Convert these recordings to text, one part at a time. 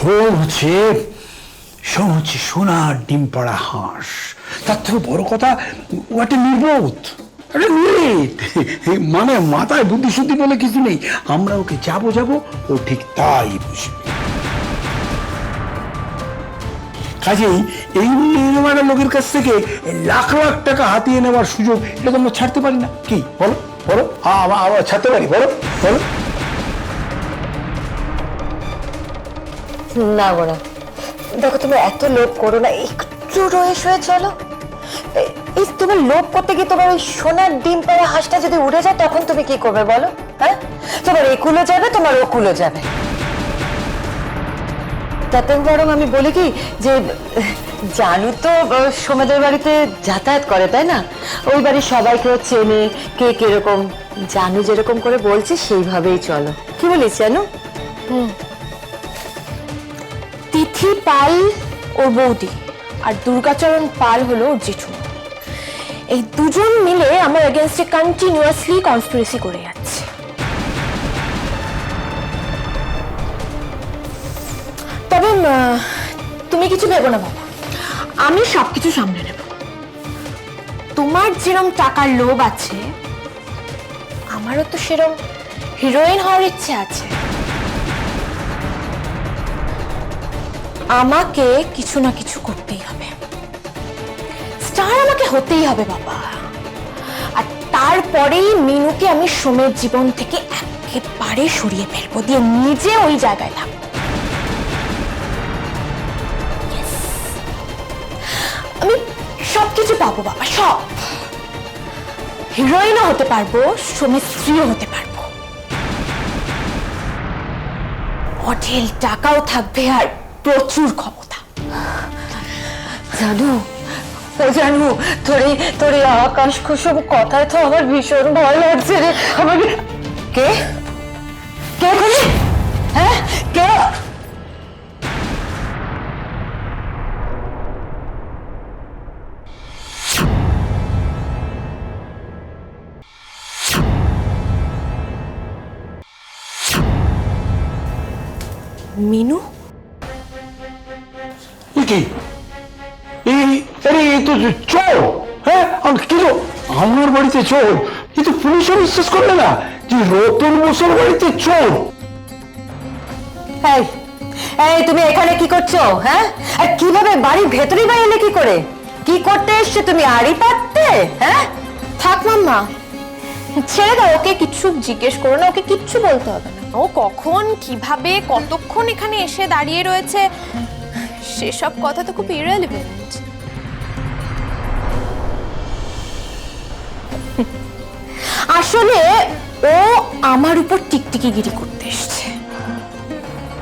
হচ্ছে সোনার ডিম পাড়া হাঁস। তার থেকে বড় কথা, ও একটা নির্বোধ, একটা নির্বোধ, মানে মাথায় বুদ্ধি শুদ্ধি বলে কিছু নেই। আমরা ওকে যাবো ও ঠিক তাই বুঝবে। কাজেই এই নির্মাণ লোকের কাছ থেকে লাখ লাখ টাকা হাতিয়ে নেওয়ার সুযোগ, এটা তো আমরা ছাড়তে পারি না। কি বলো বলো, আমরা ছাড়তে পারি? বলো বলো। না গোড়া, দেখো তুমি এত লোভ করো না, একটু রয়ে শুয়ে চলো। এই তোমার লোভ করতে গিয়ে তোমার ওই সোনার ডিম পাড়া হাঁসটা যদি উড়ে যায়, তখন তুমি কি করবে বলো? হ্যাঁ, তোমার একুলো যাবে, তোমার ওকুলো যাবে। তাতে বরং আমি বলি কি, যে জানু তো সোমেদের বাড়িতে যাতায়াত করে, তাই না? ওই বাড়ির সবাইকেও চেনে, কে কিরকম। জানু যেরকম করে বলছে সেইভাবেই চলো। কি বলিস জানু? তিথি পাল ওর বৌদি, আর দুর্গাচরণ পাল হলো ওর জেঠু। এই দুজন মিলে আমার এগেইনস্টে কন্টিনিউয়াসলি কনস্পিরেসি করে যাচ্ছে। তবে তুমি কিছু ভেবো না বাবা, আমি সবকিছু সামলে নেব। তোমার যেরকম টাকার লোভ আছে, আমারও তো সেরকম হিরোইন হওয়ার ইচ্ছে আছে। আমাকে কিছু না কিছু করতেই হবে, স্টার আমাকে হতেই হবে বাবা। আর তারপরেই মিনুকে আমি সোমের জীবন থেকে একেবারে সরিয়ে ফেলবো, দিয়ে নিজে ওই জায়গায় থাকবো। আমি সবকিছু পাবো বাবা, সব। হিরোইনও হতে পারবো, সোমের স্ত্রীও হতে পারবো। অঢেল টাকাও থাকবে, আর প্রচুর ক্ষমতা। জানু, ও জানু, তোর আকাশ কুসুম কথায় তো আমার ভীষণ ভয় লাগছে রে। আমাকে কে কে ওখানে? হ্যাঁ, কে? মিনু? কি এই তো চোর। হ্যাঁ, কিন্তু আমার বাড়িতে চোর, কিন্তু পুলিশও বিশ্বাস করবে না যে রতন বসুর বাড়িতে চোর। এই তুমি এখানে কি করছো? হ্যাঁ, আর কিভাবে বাড়ির ভেতরে বা এলে? কি করে, কি করতে এসছো তুমি? আড়ি পাততে? হ্যাঁ, থাক মাম্মা, ছেড়ে দাও ওকে, কিচ্ছু জিজ্ঞেস করো না, ওকে কিচ্ছু বলতে হবে না। ও কখন, কিভাবে, কতক্ষণ এখানে এসে দাঁড়িয়ে রয়েছে, সেসব কথা তো খুব ইরেলেভেন্ট। আসলে ও আমার উপর টিকটিকিগিরি করতে এসছে।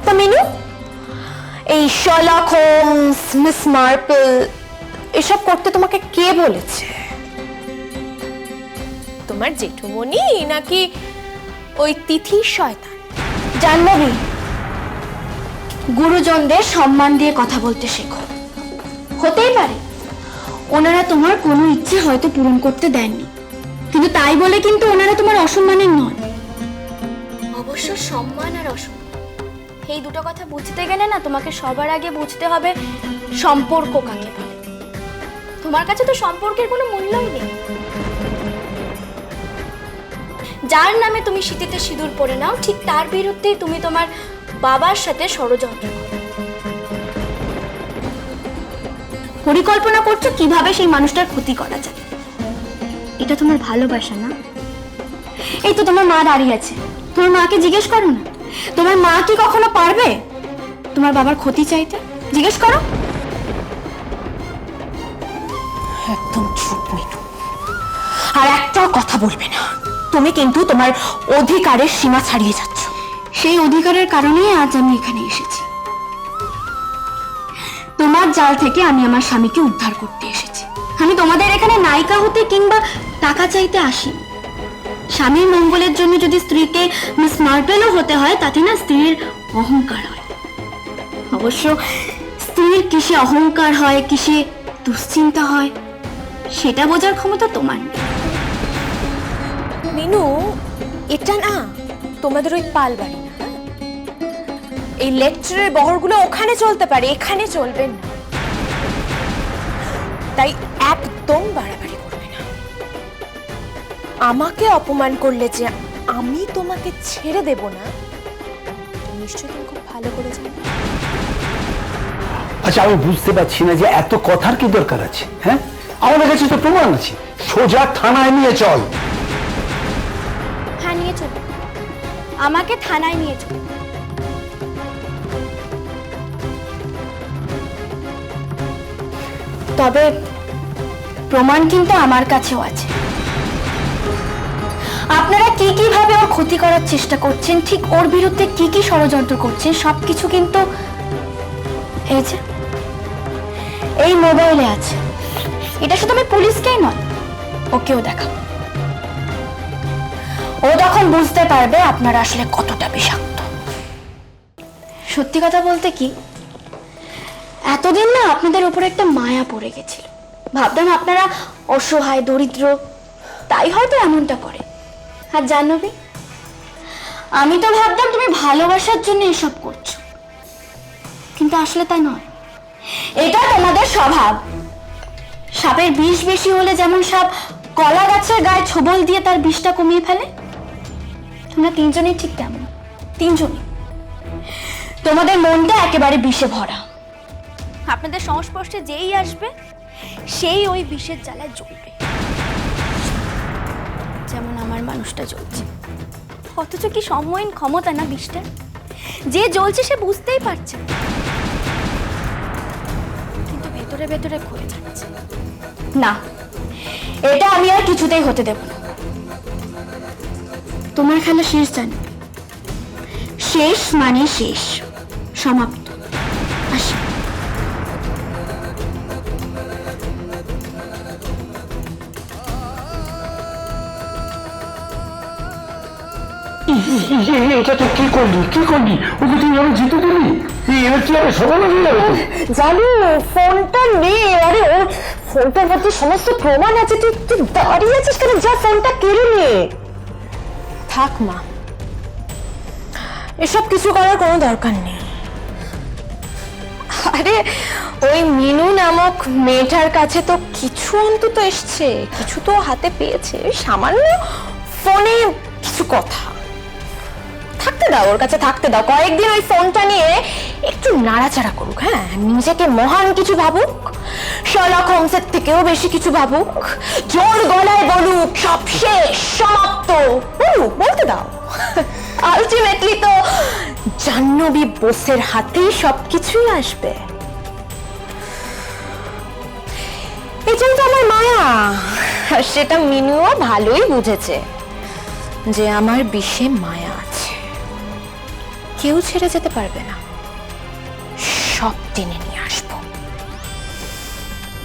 তা মিনু, এই শার্লক হোমস, মিস মার্পল এসব করতে তোমাকে কে বলেছে? তোমার জেঠুমনি নাকি ওই তিথির শয়তান? জাহ্নবী, গুরুজনদের সম্মান দিয়ে কথা বলতে শেখো। হতেই পারে ওনারা তোমার কোনো ইচ্ছে হয়তো পূরণ করতে দেননি, কিন্তু তাই বলে কিন্তু ওনারা তোমার অসম্মানের নন। অবশ্য সম্মান আর অসম্মান এই দুটো কথা বুঝতে গেলে না, তোমাকে সবার আগে বুঝতে হবে সম্পর্ক কাকে বলে। তোমার কাছে তো সম্পর্কের কোনো মূল্যই নেই। যার নামে তুমি শীতেতে সিঁদুর পরে নাও, ঠিক তার বিরুদ্ধেই তুমি তোমার বাবার সাথে ষড়যন্ত্র করো। পরিকল্পনা করছো কিভাবে সেই মানুষটার ক্ষতি করা যায়। এটা তোমার ভালোবাসা না? এই তো তোমার মা দাঁড়িয়ে আছে, তোমার মাকে জিজ্ঞেস করো না, তোমার মা কি কখনো পারবে তোমার বাবার ক্ষতি চাইতে? জিজ্ঞেস করো। একদম চুপ মিনু, আর একটাও কথা বলবে না। তুমি কিন্তু তোমার অধিকারের সীমা ছাড়িয়ে যাচ্ছ। সেই অধিকারের কারণেই আজ আমি এখানে এসেছি। তোমার জাল থেকে আমি আমার স্বামীকে উদ্ধার করতে এসেছি। আমি তোমাদের এখানে নায়িকা হতে কিংবা টাকা চাইতে আসিনি। স্বামীর মঙ্গলের জন্য যদি স্ত্রীকে মিস মার্পেলও হতে হয়, তাতে না স্ত্রীর অহংকার হয়। অবশ্য স্ত্রীর কিসে অহংকার হয়, কিসে দুশ্চিন্তা হয়, সেটা বোঝার ক্ষমতা তোমার নেই। মিনু, এটা না তোমাদের ওই পাল বাড়ি না, এই লেকচারের বহরগুলো ওখানে চলতে পারে, এখানে চলবে না। তাই একদম বাড়াবাড়ি করবে না। আমাকে অপমান করলে যে আমি তোমাকে ছেড়ে দেব না, নিশ্চয়ই তুমি খুব ভালো করে জানো। আচ্ছা, আমি বুঝতে পারছি না যে এত কথার কি দরকার আছে। হ্যাঁ, আমাদের কাছে তো প্রমাণ আছে, সোজা থানায় নিয়ে চল। হ্যাঁ, নিয়ে চলো, আমাকে থানায় নিয়ে চলো। তবে প্রমাণ কিন্তু আমার কাছেও আছে। আপনারা কি কি ভাবে ওর ক্ষতি করার চেষ্টা করছেন, ঠিক ওর বিরুদ্ধে কি কি ষড়যন্ত্র করছেন, সবকিছু কিন্তু এই যে এই মোবাইলে আছে। এটা শুধু আমি পুলিশকেই নয়, ওকেও দেখাবো। ও তখন বুঝতে পারবে আপনারা আসলে কতটা বিষাক্ত। সত্যি কথা বলতে কি, এতদিন না আপনাদের উপর একটা মায়া পড়ে গেছিল। ভাবতাম আপনারা অসহায় দরিদ্র, তাই হয়তো এমনটা করে। আর জাহ্নবী, আমি তো ভাবতাম তুমি ভালোবাসার জন্য এসব করছো, কিন্তু আসলে তা নয়। এটা তোমাদের স্বভাব। সাপের বিষ বেশি হলে যেমন সাপ কলা গাছের গায়ে ছোবল দিয়ে তার বিষটা কমিয়ে ফেলে, তোমরা তিনজনই ঠিক তেমন। তিনজনই তোমাদের মনটা একেবারে বিষে ভরা। আপনাদের সংস্পর্শে যেই আসবে সেই ওই বিষের জ্বালায় জ্বলবে, যেমন আমার মানুষটা জ্বলছে। অথচ কি সম্মোহন ক্ষমতা না বিষটা, যে জ্বলছে সে বুঝতেই পারছে না, কিন্তু ভেতরে ভেতরে ঘুরে যাচ্ছে। না, এটা আমি আর কিছুতেই হতে দেব না। তোমার খেলা শেষ, জানি। শেষ মানে শেষ, সমাপ্ত। আসি। এটা তো কি করলি, কি করলি? ওকে তুই আমি জিতে দিলি, এবার কি হবে? সকাল হয়ে যাবে তো। জানি ফোনটা নেই। আরে ওর ফোনটার মধ্যে সমস্ত প্রমাণ আছে। তুই তুই দাঁড়িয়ে আছিস কেন? যা ফোনটা কেড়ে নে। থাক মা, এসব কিছু করার কোনো দরকার নেই। আরে ওই মিনু নামক মেয়েটার কাছে তো কিছু অন্তত এসছে, কিছু তো হাতে পেয়েছে। ওই সামান্য ফোনে কিছু কথা থাকতে দাও, ওর কাছে থাকতে দাও। কয়েকদিন ওই ফোনটা নিয়ে একটু নাড়াচাড়া করুক। হ্যাঁ, নিজেকে মহান কিছু ভাবুক, শার্লক হোমসের থেকেও বেশি কিছু ভাবুক, জোর গলায় বলুক সব শেষ, সমাপ্ত। বলুক, বলতে দাও। আলটিমেটলি তো জাহ্নবী বোসের হাতেই সবকিছুই আসবে। এটাই তো আমার মায়া। আর সেটা মিনুও ভালোই বুঝেছে যে আমার বিষে মায়া আছে, কেউ ছেড়ে যেতে পারবে না। সব টেনে নিয়ে আসবো,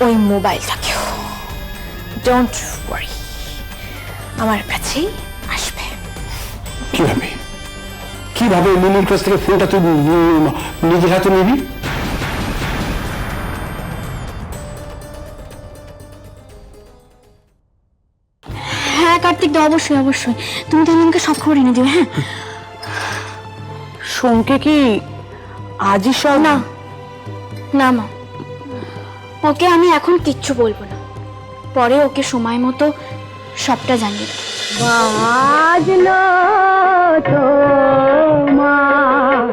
ওই মোবাইলটাকেও। ডোন্ট ওয়ারি, আমার কাছেই আসবে। কিভাবে কিভাবে মিনুর কাছ থেকে ফোনটা তুই নিজের হাতে নিবি? হ্যাঁ কার্তিক দা, অবশ্যই অবশ্যই। তুমি তাহলে আমাকে সব খবর এনে দিও। হ্যাঁ, সোমকে কি আজই সব? না না মা, ওকে আমি এখন কিচ্ছু বলবো না, পরে ওকে সময় মতো সবটা জানিয়ে দেবো। বাজলো তোমার